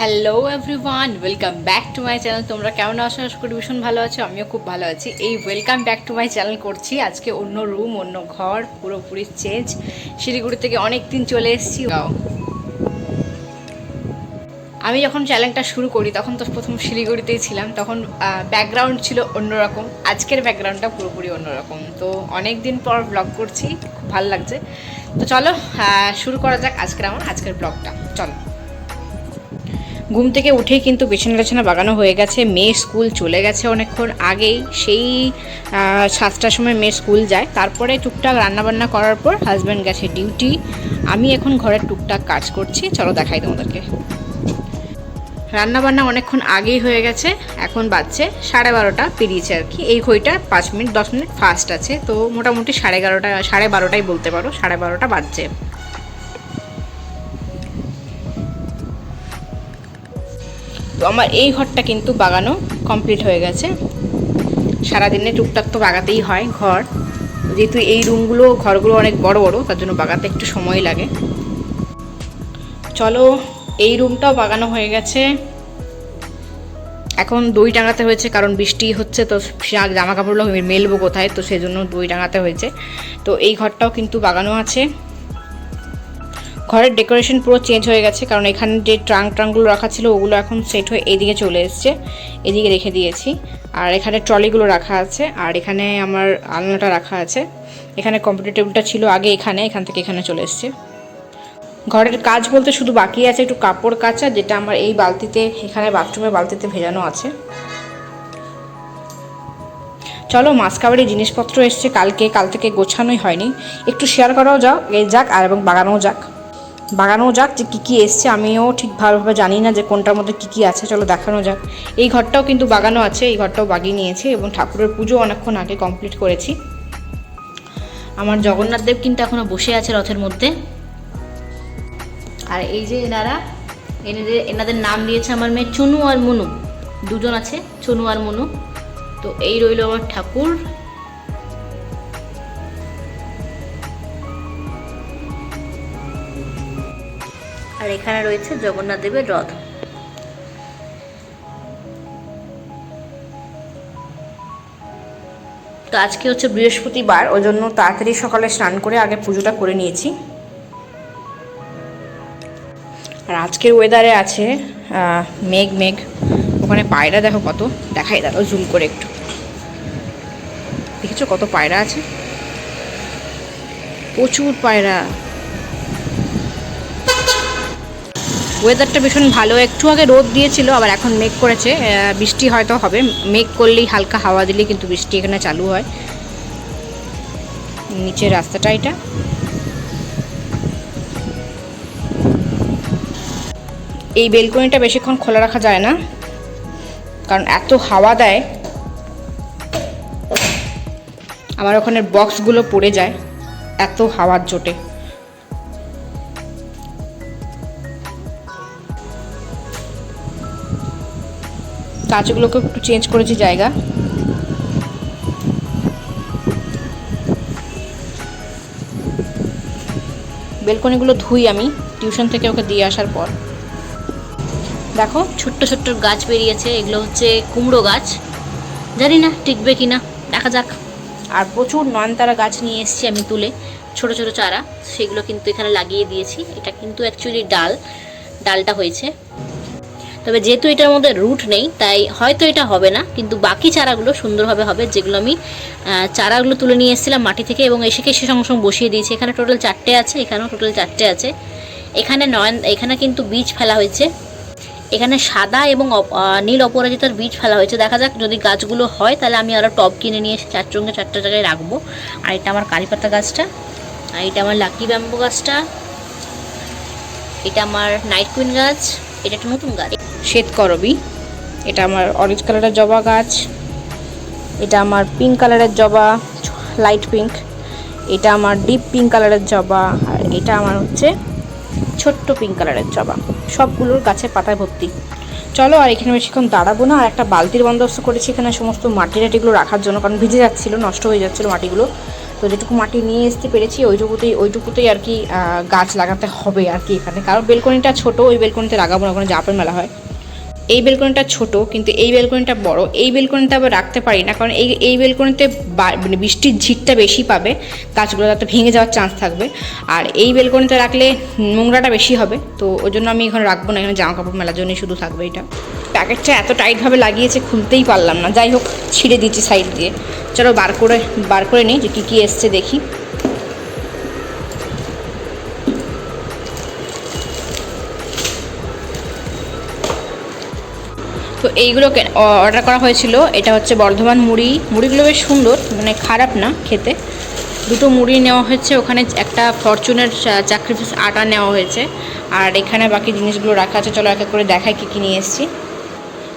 Hello everyone, welcome back to my channel. তোমরা কেমন আছো? আশা করি ভীষণ ভালো আছো, আমিও খুব ভালো আছি। এই welcome back to my channel করছি আজকে অন্য রুম, অন্য ঘর, পুরোপুরি চেঞ্জ। শিলিগুড়ি থেকে অনেক দিন চলে এসেছি। আমি যখন চ্যানেলটা শুরু করি তখন তো প্রথম শিলিগুড়িতেই ছিলাম, তখন ব্যাকগ্রাউন্ড ছিল অন্যরকম, আজকের ব্যাকগ্রাউন্ডটা পুরোপুরি অন্যরকম। তো অনেক দিন পর ব্লগ করছি, খুব ভালো লাগছে। তো চলো শুরু করা যাক আজকের ব্লগটা। চলো। ঘুম থেকে উঠেই কিন্তু বিছানা বাগানো হয়ে গেছে। মেয়ে স্কুল চলে গেছে অনেকক্ষণ আগেই, সেই 7টার সময় মেয়ে স্কুল যায়। তারপরে টুকটাক রান্নাবান্না করার পর হাজব্যান্ড গেছে ডিউটি। আমি এখন ঘরের টুকটাক কাজ করছি, চলো দেখাই তোমাদেরকে। রান্নাবান্না অনেকক্ষণ আগেই হয়ে গেছে, এখন বাজছে 12:30 পেরিয়েছে আর কি। এই ঘড়িটা 5 মিনিট 10 মিনিট ফাস্ট আছে, তো মোটামুটি 11:30 বলতে পারো, 12:30 বাজছে। তো আমার এই ঘরটা কিন্তু বাগানো কমপ্লিট হয়ে গেছে। সারাদিনে টুকটাক তো বাগাতেই হয় ঘর, যেহেতু এই ঘরগুলো অনেক বড় বড়, তার জন্য বাগাতে একটু সময় লাগে। চলো, এই রুমটাও বাগানো হয়ে গেছে। এখন দই টাঙাতে হয়েছে, কারণ বৃষ্টি হচ্ছে, তো জামা কাপড়গুলো মেলবো কোথায়, তো সেই জন্য দই টাঙাতে হয়েছে। তো এই ঘরটাও কিন্তু বাগানো আছে। ঘরের ডেকোরেশন পুরো চেঞ্জ হয়ে গেছে, কারণ এখানে যে ট্রাঙ্কগুলো রাখা ছিল ওগুলো এখন সেট হয়ে এইদিকে চলে এসছে, এদিকে রেখে দিয়েছি। আর এখানে ট্রলিগুলো রাখা আছে, আর এখানে আমার আলনাটা রাখা আছে। এখানে কম্পিউটার টেবিলটা ছিল আগে, এখান থেকে এখানে চলে এসছে। ঘরের কাজ বলতে শুধু বাকি আছে একটু কাপড় কাচা, যেটা আমার এই বালতিতে, এখানে বাথরুমের বালতিতে ভেজানো আছে। চলো, মাসকাবাড়ি জিনিসপত্র এসছে কাল থেকে গোছানোই হয়নি, একটু শেয়ার করাও যাক আর এবং বাগানো যাক যে কী এসছে। আমিও ঠিক ভালোভাবে জানি না যে কোনটার মধ্যে কী আছে, চলো দেখানো যাক। এই ঘরটাও কিন্তু বাগানো আছে, এই ঘরটাও বাগিয়ে নিয়েছি, এবং ঠাকুরের পুজো অনেকক্ষণ আগে কমপ্লিট করেছি। আমার জগন্নাথ দেব কিন্তু এখনও বসে আছে রথের মধ্যে। আর এই যে এনাদের নাম দিয়েছে আমার মেয়ে চুনু আর মুনু, দুজন আছে, চুনু আর মুনু। তো এই রইল আমার ঠাকুর। আর এখানে রয়েছে জগন্নাথ দেবের রথ। তো আজকে হচ্ছে বৃহস্পতিবার, ওই জন্য তাড়াতাড়ি সকালে স্নান করে আগে পুজোটা করে নিয়েছি। আর আজকের ওয়েদারে আছে মেঘ। ওখানে পায়রা দেখো কত, দেখাই দাঁড়াও জুম করে একটু, দেখেছো কত পায়রা আছে, প্রচুর পায়রা। ওয়েদারটা ভীষণ ভালো, একটু আগে রোদ দিয়েছিল, আবার এখন মেঘ করেছে, বৃষ্টি হয়তো হবে। মেঘ করলেই হালকা হাওয়া দিলেই কিন্তু বৃষ্টি এখানে চালু হয়। নিচের রাস্তাটা এটা। এই বেলকনিটা বেশিক্ষণ খোলা রাখা যায় না, কারণ এত হাওয়া দেয়, আমার ওখানে বক্সগুলো পড়ে যায় এত হাওয়ার জোটে। কাঁচগুলোকে একটু চেঞ্জ করেছি জায়গা। বেলকনিগুলো ধুই আমি টিউশন থেকে ওকে দিয়ে আসার পর। দেখো ছোট্ট ছোট্ট গাছ বেরিয়েছে, এগুলো হচ্ছে কুমড়ো গাছ, জানি না টিকবে কিনা, দেখা যাক। আর প্রচুর নয়নতারা গাছ নিয়ে এসেছি আমি তুলে, ছোট ছোট চারা, সেগুলো কিন্তু এখানে লাগিয়ে দিয়েছি। এটা কিন্তু অ্যাকচুয়ালি ডালটা হয়েছে, তবে যেহেতু এটার মধ্যে রুট নেই তাই হয়তো এটা হবে না, কিন্তু বাকি চারাগুলো সুন্দরভাবে হবে, যেগুলো আমি চারাগুলো তুলে নিয়ে এসেছিলাম মাটি থেকে এবং সে সঙ্গে সঙ্গে বসিয়ে দিয়েছি। এখানে টোটাল 4টে আছে, এখানেও টোটাল 4টে আছে। এখানে কিন্তু বীজ ফেলা হয়েছে, এখানে সাদা এবং নীল অপরাজিতার বীজ ফেলা হয়েছে। দেখা যাক, যদি গাছগুলো হয় তাহলে আমি আরও টব কিনে নিয়ে এসে 4টা জায়গায় রাখবো। আর এটা আমার কারিপাতা গাছটা, আর এটা আমার লাকি ব্যাম্বু গাছটা, এটা আমার নাইট কুইন গাছ, এটা একটা নতুন গাছ শ্বেতকরবী, এটা আমার অরেঞ্জ কালারের জবা গাছ, এটা আমার পিঙ্ক কালারের জবা, লাইট পিঙ্ক, এটা আমার ডিপ পিঙ্ক কালারের জবা, আর এটা আমার হচ্ছে ছোট্ট পিঙ্ক কালারের জবা। সবগুলোর গাছে পাতায় ভর্তি। চলো, আর এখানে বেশিক্ষণ দাঁড়াবো না। আর একটা বালতির বন্দোবস্ত করেছি এখানে সমস্ত মাটি টাটিগুলো রাখার জন্য, কারণ ভিজে যাচ্ছিলো, নষ্ট হয়ে যাচ্ছিলো মাটিগুলো, তো যেটুকু মাটি নিয়ে আসতে পেরেছি ওইটুকুতেই আর কি গাছ লাগাতে হবে আর কি এখানে, কারণ বেলকনিটা ছোট, ওই বেলকনিতে লাগাবো না, ওখানে জাপান মেলা হয়। এই বেলকনিটা ছোট কিন্তু এই বেলকনিটা বড়, এই বেলকনিতে আবার রাখতে পারি না, কারণ এই বেলকনিতে মানে বৃষ্টির ঝিটটা বেশি পাবে, গাছগুলো তাতে ভেঙে যাওয়ার চান্স থাকবে। আর এই বেলকনিতে রাখলে নোংরাটা বেশি হবে, তো ওই জন্য আমি এখানে রাখবো না, এখানে জামা কাপড় মেলার জন্যই শুধু থাকবে এটা। প্যাকেটটা এত টাইটভাবে লাগিয়েছে খুলতেই পারলাম না, যাই হোক ছিঁড়ে দিচ্ছি সাইড দিয়ে। চলো বার করে নিই যে কী এসছে দেখি। তো এইগুলো অর্ডার করা হয়েছিল। এটা হচ্ছে বর্ধমান মুড়িগুলো বেশ সুন্দর, মানে খারাপ না খেতে। দুটো মুড়ি নেওয়া হয়েছে, ওখানে একটা ফরচুনের চাকরিফিস আটা নেওয়া হয়েছে, আর এখানে বাকি জিনিসগুলো রাখা আছে। চলো এক এক করে দেখাই কী নিয়ে এসেছি।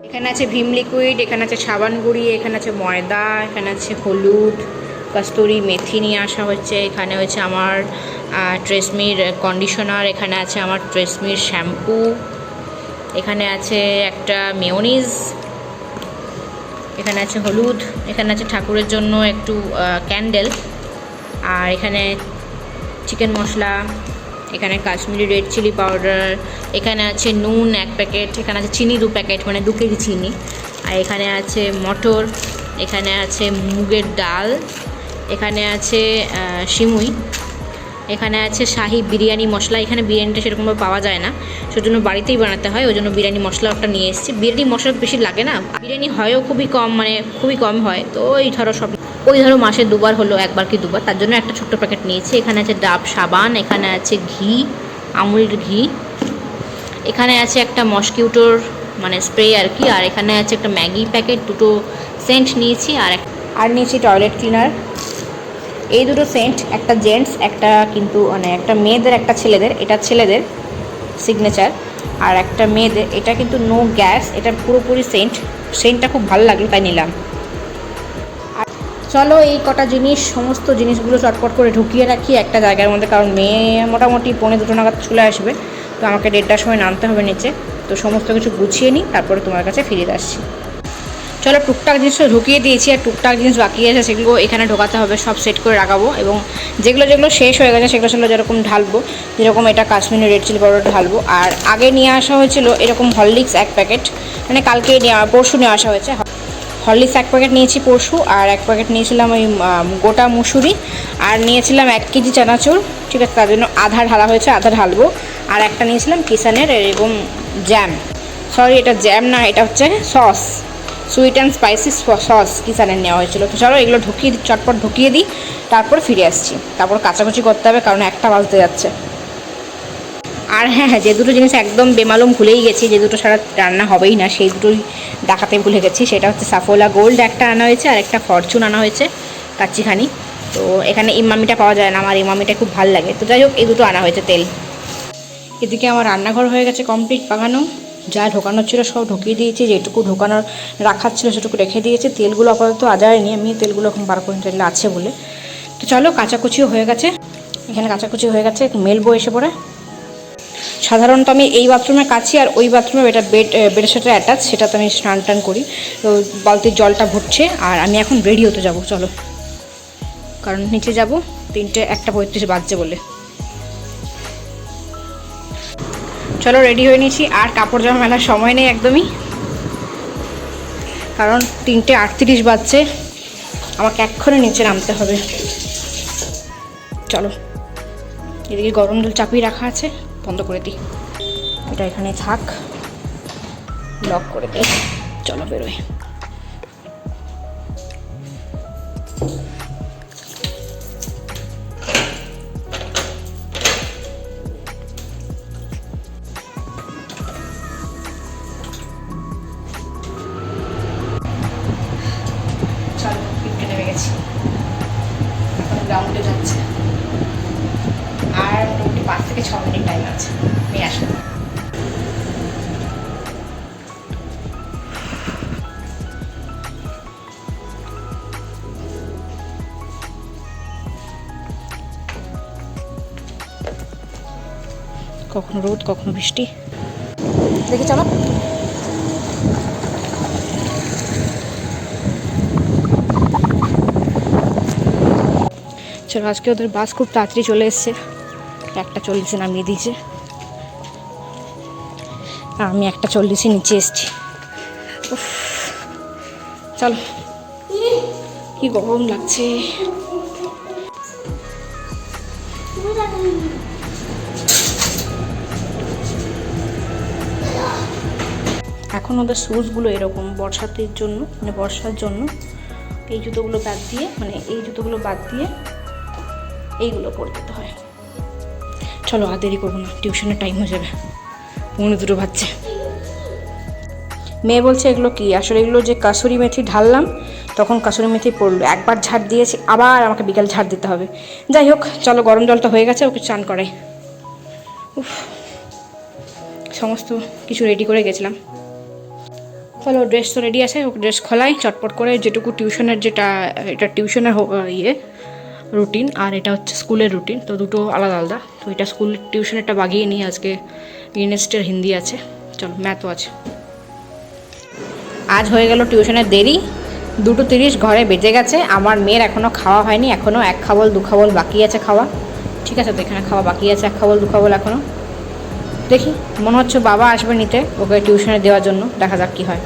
এখানে আছে ভিম লিকুইড, এখানে আছে সাবান গুঁড়ি, এখানে আছে ময়দা, এখানে আছে হলুদ, কস্তুরি মেথি নিয়ে আসা হচ্ছে, এখানে হচ্ছে আমার ট্রেসমির কন্ডিশনার, এখানে আছে আমার ট্রেসমির শ্যাম্পু, এখানে আছে একটা মেয়োনিজ, এখানে আছে হলুদ, এখানে আছে ঠাকুরের জন্য একটু ক্যান্ডেল, আর এখানে চিকেন মশলা, এখানে কাশ্মীরি রেড চিলি পাউডার, এখানে আছে নুন 1 প্যাকেট, এখানে আছে চিনি 2 প্যাকেট, মানে 2 কেজি চিনি, আর এখানে আছে মটর, এখানে আছে মুগের ডাল, এখানে আছে সিমুই, এখানে আছে শাহি বিরিয়ানি মশলা। এখানে বিরিয়ানিটা সেরকমভাবে পাওয়া যায় না, সেজন্য বাড়িতেই বানাতে হয়, ওই জন্য বিরিয়ানি মশলা একটা নিয়ে এসেছি। বিরিয়ানি মশলা বেশি লাগে না, বিরিয়ানি হয়ও খুবই কম, মানে খুবই কম হয়, তো ওই ধরো মাসে 2বার হলো, 1বার কি 2বার, তার জন্য একটা ছোট্ট প্যাকেট নিয়েছি। এখানে আছে ডাব সাবান, এখানে আছে ঘি, আমুলের ঘি, এখানে আছে একটা মসকিউটোর মানে স্প্রে আর কি, আর এখানে আছে একটা ম্যাগি প্যাকেট, দুটো সেন্ট নিয়েছি, আর নিয়েছি টয়লেট ক্লিনার। এই দুটো সেন্ট, একটা জেন্টস, একটা কিন্তু মানে একটা মেয়েদের একটা ছেলেদের, এটা ছেলেদের সিগনেচার, আর একটা মেয়েদের, এটা কিন্তু নো গ্যাস, এটা পুরোপুরি সেন্টটা খুব ভালো লাগলো তাই নিলাম। আর চলো এই কটা জিনিস, সমস্ত জিনিসগুলো চটপট করে ঢুকিয়ে রাখি একটা জায়গার মধ্যে, কারণ মেয়ে মোটামুটি 1:45 নাগাদ চলে আসবে, তো আমাকে 1:30টার সময় নামতে হবে নিচে, তো সমস্ত কিছু গুছিয়ে নিই, তারপরে তোমার কাছে ফিরে আসছি। চলো টুকটাক জিনিস ঢুকিয়ে দিয়েছি, আর টুকটাক জিনিস বাকি আছে সেগুলো এখানে ঢোকাতে হবে, সব সেট করে রাখাবো, এবং যেগুলো শেষ হয়ে গেছে সেগুলো যেরকম ঢালবো, যেরকম এটা কাশ্মীরি রেড চিলি পাউডার ঢালবো। আর আগে নিয়ে আসা হয়েছিল এরকম হরলিক্স 1 প্যাকেট, মানে পরশু নিয়ে আসা হয়েছে হরলিক্স 1 প্যাকেট নিয়েছি পরশু, আর 1 প্যাকেট নিয়েছিলাম ওই গোটা মুসুরি, আর নিয়েছিলাম 1 কেজি চানাচুর, ঠিক আছে, তার জন্য আধা ঢালা হয়েছে, আধা ঢালবো। আর একটা নিয়েছিলাম কিষানের এরকম জ্যাম, সরি এটা জ্যাম না, এটা হচ্ছে sauce, sweet and spicy sauce কিষানের নেওয়া হয়েছিল। তো চলো এগুলো চটপট ঢুকিয়ে দিই, তারপর ফিরে আসছি, তারপর কাচাকুচি করতে হবে, কারণ 1টা বাজতে যাচ্ছে। আর হ্যাঁ, যে দুটো জিনিস একদম বেমালুম ভুলেই গেছি, যে দুটো ছাড়া রান্না হবেই না, সেই দুটোই দেখাতে ভুলে গেছি। সেটা হচ্ছে সাফোলা গোল্ড একটা আনা হয়েছে, আর একটা ফরচুন আনা হয়েছে কাচ্চিখানি। তো এখানে ইমামিটা পাওয়া যায় না, আমার ইমামিটা খুব ভালো লাগে, তো যাই হোক এই দুটো আনা হয়েছে তেল। এদিকে আমার রান্নাঘর হয়ে গেছে কমপ্লিট পাকানো, যা ঢোকানোর ছিল সব ঢুকিয়ে দিয়েছি, যেটুকু ঢোকানোর রাখার ছিল সেটুকু রেখে দিয়েছি। তেলগুলো আপাতত আজায়নি, আমি তেলগুলো এখন বার করে তেল আছে বলে। তো চলো কাচাকুচিও হয়ে গেছে, এখানে কাচাকুচি হয়ে গেছে, মেলবো এসে পরে। সাধারণত আমি এই বাথরুমে কাছি, আর ওই বাথরুমে এটা বেডের সাথে অ্যাটাচ, সেটাতে আমি স্নান টান করি। তো বালতির জলটা ভরছে, আর আমি এখন রেডি হতে যাব, চলো, কারণ নিচে যাব 1:35 বাজছে বলে। চলো রেডি হয়ে নিয়েছি, আর কাপড় জামা মেলার সময় নেই একদমই, কারণ 3:38 বাজছে, আমাকে এক্ষুনি নিচে নামতে হবে। চলো, এদিকে গরম জল চাপিয়ে রাখা আছে, বন্ধ করে দিই, এটা এখানে থাক, লক করে দিই। চলো বেরোয়। চলো লিফটে নেমে গেছি, এখন গ্রাউন্ডে যাচ্ছে, আর মোটামুটি 5 থেকে 6 মিনিট টাইম আছে, আমি আসবো। কখনো রোদ কখনো বৃষ্টি, দেখি চলো। চলো, আজকে ওদের বাস খুব তাড়াতাড়ি চলে এসছে, 1:40 নামিয়ে দিয়েছে, আমি 1:40 নিচে এসেছি। চলো, কি গরম লাগছে। এখন ওদের শুজগুলো এরকম বর্ষাতের জন্য, মানে বর্ষার জন্য এই জুতোগুলো বাদ দিয়ে, মানে এই জুতোগুলো বাদ দিয়ে এইগুলো পরে যেতে হয়। চলো, আর দেরি করবো না, টিউশনের টাইম হয়ে যাবে, 2:45 বাজছে। মেয়ে বলছে এগুলো কি, আসলে এগুলো যে কাসুরি মেথি ঢাললাম তখন কাসুরি মেথি পড়লো, একবার ঝাড় দিয়েছি, আবার আমাকে বিকাল ঝাড় দিতে হবে। যাই হোক, চলো, গরম জলটা হয়ে গেছে, ওকে চান করাই। সমস্ত কিছু রেডি করে গেছিলাম। চলো, ড্রেস তো রেডি আছে, ওকে ড্রেস খোলাই চটপট করে। যেটুকু টিউশনের, যেটা এটা টিউশনের রুটিন, আর এটা হচ্ছে স্কুলের রুটিন, তো দুটো আলাদা আলাদা। তো এটা স্কুল টিউশনেরটা বাগিয়ে নিই, আজকে ইউনিভার্সিটির হিন্দি আছে, চলো, ম্যাথও আছে। আজ হয়ে গেল টিউশনের দেরি, 2:30 ঘরে বেজে গেছে। আমার মেয়ের এখনও খাওয়া হয়নি, এখনও 1 খাবল 2 খাবল বাকি আছে খাওয়া। ঠিক আছে, তো এখানে খাওয়া বাকি আছে 1 খাবল 2 খাবল এখনও। দেখি, মনে হচ্ছে বাবা আসবে নিতে ওকে টিউশনে দেওয়ার জন্য, দেখা যাক কী হয়।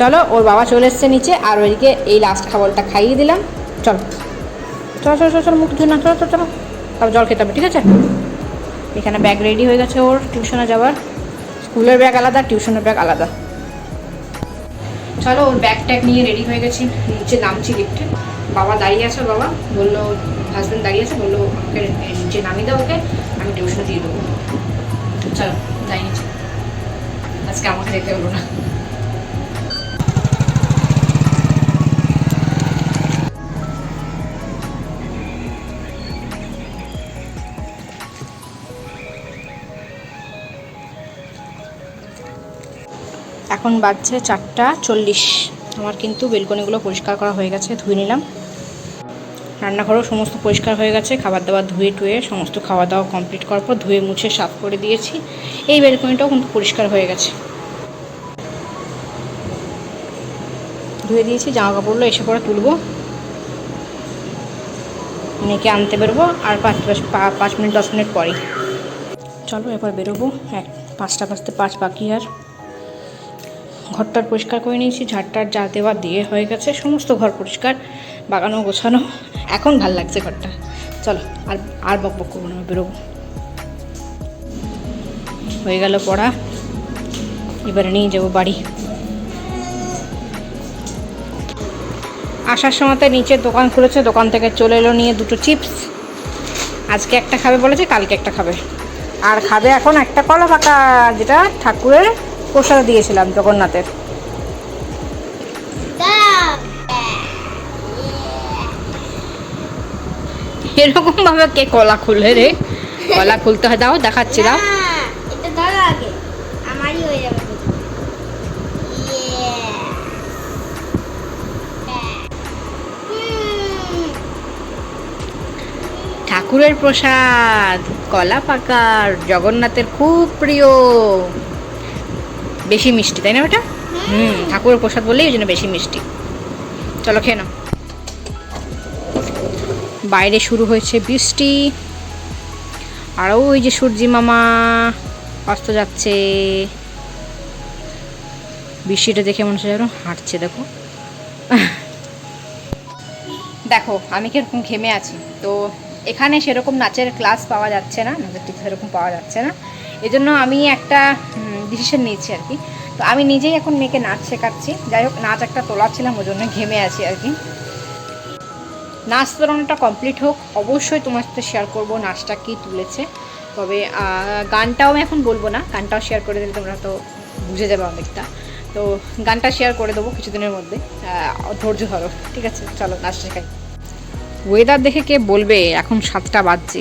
চলো, ওর বাবা চলে এসছে নিচে, আর ওইদিকে এই লাস্ট খাবারটা খাইয়ে দিলাম। চলো চলো চলো চলো, মুখ ধুয়ে না, চলো চলো চলো, তারপর জল খেতে হবে, ঠিক আছে। এখানে ব্যাগ রেডি হয়ে গেছে ওর টিউশনে যাওয়ার, স্কুলের ব্যাগ আলাদা, টিউশনের ব্যাগ আলাদা। চলো, ওর ব্যাগ ট্যাগ নিয়ে রেডি হয়ে গেছি, নিচে নামছি লিফটে। বাবা দাঁড়িয়ে আছে, বাবা বললো, হাজব্যান্ড দাঁড়িয়ে আছে, বললো আমাকে নিচে নামিয়ে দাও, ওকে আমি টিউশনে দিয়ে দেবো। চলো, যাই নিচে, আজকে আমাকে যেতে হলো না। এখন বাজছে 4:40। আমার কিন্তু বেলকনিগুলো পরিষ্কার করা হয়ে গেছে, ধুয়ে নিলাম। রান্নাঘরও সমস্ত পরিষ্কার হয়ে গেছে, খাবার দাবার ধুয়ে টুয়ে সমস্ত খাওয়া দাওয়া কমপ্লিট করার পর ধুয়ে মুছে সাফ করে দিয়েছি। এই বেলকনিটাও কিন্তু পরিষ্কার হয়ে গেছে, ধুয়ে দিয়েছি। জামা কাপড়গুলো এসে পরে তুলবো, মেয়েকে আনতে বেরোবো আর 5 মিনিট 10 মিনিট পরেই। চলো, এবার বেরোবো, 5টা বাজতে 5 বাকি। আর ঘরটার পরিষ্কার করে নিয়েছি, ঝাড়টার যা দেওয়া দিয়ে হয়ে গেছে, সমস্ত ঘর পরিষ্কার, বাগানো গোছানো, এখন ভাল লাগছে ঘরটা। চলো, আর বক বক করবো না, বেরোবো। হয়ে গেল পড়া, এবারে নিয়ে যাবো বাড়ি। আসার সময়তে নিচে দোকান খুলেছে, দোকান থেকে চলে এলো নিয়ে 2টো চিপস। আজকে একটা খাবে বলেছে, কালকে একটা খাবে, আর খাবে এখন একটা কলা পাকা, যেটা ঠাকুরের প্রসাদ দিয়েছিলাম জগন্নাথের। এরকম ভাবে কে কলা খুলে রে? কলা খুলতে হয়, দাও দেখাচ্ছি, দাও। ঠাকুরের প্রসাদ কলা পাকার, জগন্নাথের খুব প্রিয়, বেশি মিষ্টি, তাই না ওটা? ঠাকুরের প্রসাদ বললেই ওই জন্য বেশি মিষ্টি। চলো, খেয়ে নাও। বাইরে শুরু হয়েছে বৃষ্টি, আর ওই যে সূর্যি মামা অস্ত যাচ্ছে। বৃষ্টিটা দেখে মনে হচ্ছে যেন হাঁটছে, দেখো। দেখো আমি কিরকম ঘেমে আছি। তো এখানে সেরকম নাচের ক্লাস পাওয়া যাচ্ছে না, নাচের টিচার সেরকম পাওয়া যাচ্ছে না, এজন্য আমি একটা ডিসিশন নিয়েছি আর কি। তো আমি নিজেই এখন মেয়েকে নাচ শেখাচ্ছি। যাই হোক, নাচ একটা তোলাচ্ছিলাম, ওই জন্য ঘেমে আছি আর কি। নাচ তোলানোটা কমপ্লিট হোক, অবশ্যই তোমার সাথে শেয়ার করবো নাচটা কী তুলেছে। তবে গানটাও আমি এখন বলবো না, গানটাও শেয়ার করে দিলে তোমরা তো বুঝে যাবে অনেকটা। তো গানটা শেয়ার করে দেবো কিছুদিনের মধ্যে, ধৈর্য ধরো, ঠিক আছে। চলো, নাচ শেখাই। ওয়েদার দেখে কে বলবে এখন 7টা বাজছে,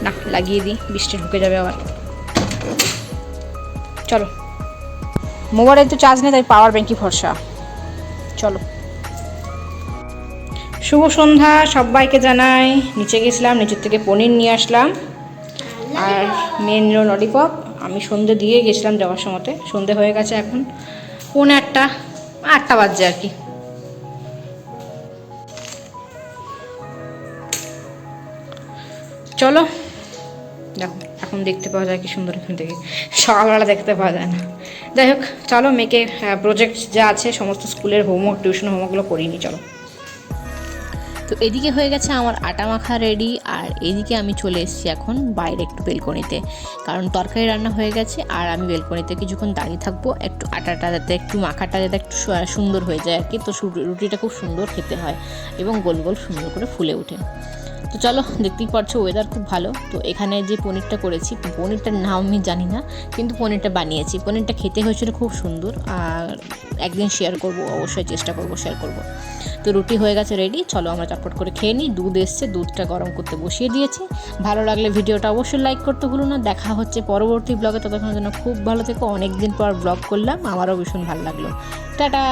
না লাগিয়ে দিই, বৃষ্টি ঢুকে যাবে আবার। চলো, মোবাইলে তো চার্জ নেই, তাই পাওয়ার ব্যাঙ্কই ভরসা। চলো, শুভ সন্ধ্যা সবাইকে জানাই। নিচে গেছিলাম, নিচের থেকে পনির নিয়ে আসলাম, আর মেয়ে নিল ললিপপ। আমি সন্ধে দিয়ে গেছিলাম যাওয়ার সময়তে, সন্ধে হয়ে গেছে, এখন 8টা বাজছে আর কি। চলো দেখো এখন দেখতে পাওয়া যায় কি সুন্দর এখান থেকে, সকালবেলা দেখতে পাওয়া যায় না। যাই হোক চলো, মেয়েকে প্রজেক্ট যা আছে সমস্ত স্কুলের হোমওয়ার্ক টিউশন হোমওয়ার্কগুলো করিয়ে নিই চলো। তো এদিকে হয়ে গেছে আমার আটা মাখা রেডি, আর এদিকে আমি চলে এসেছি এখন বাইরে একটু বেলকনিতে, কারণ তরকারি রান্না হয়ে গেছে আর আমি বেলকনিতে কিছুক্ষণ দাঁড়িয়ে থাকবো, একটু আটাটা যাতে একটু মাখাটা যাতে একটু সুন্দর হয়ে যায় আর কি। তো রুটিটা খুব সুন্দর খেতে হয় এবং গোল গোল সুন্দর করে ফুলে ওঠে। তো চলো, দেখতেই পাচ্ছো ওয়েদার খুব ভালো। তো এখানে যে পনিরটা করেছি, পনিরটার নাম আমি জানি না, কিন্তু পনিরটা বানিয়েছি। পনিরটা খেতে হয়েছিল খুব সুন্দর, আর একদিন শেয়ার করব, অবশ্যই চেষ্টা করব শেয়ার করব। তো রুটি হয়ে গেছে রেডি, চলো আমরা চটপট করে খেয়ে নিই। দুধ এসছে, দুধটা গরম করতে বসিয়ে দিয়েছি। ভালো লাগলে ভিডিওটা অবশ্যই লাইক করতে ভুলো না। দেখা হচ্ছে পরবর্তী ব্লগে, ততক্ষণের জন্য খুব ভালো থেকো। অনেকদিন পর ব্লগ করলাম, আমারও ভীষণ ভালো লাগলো। টাটা।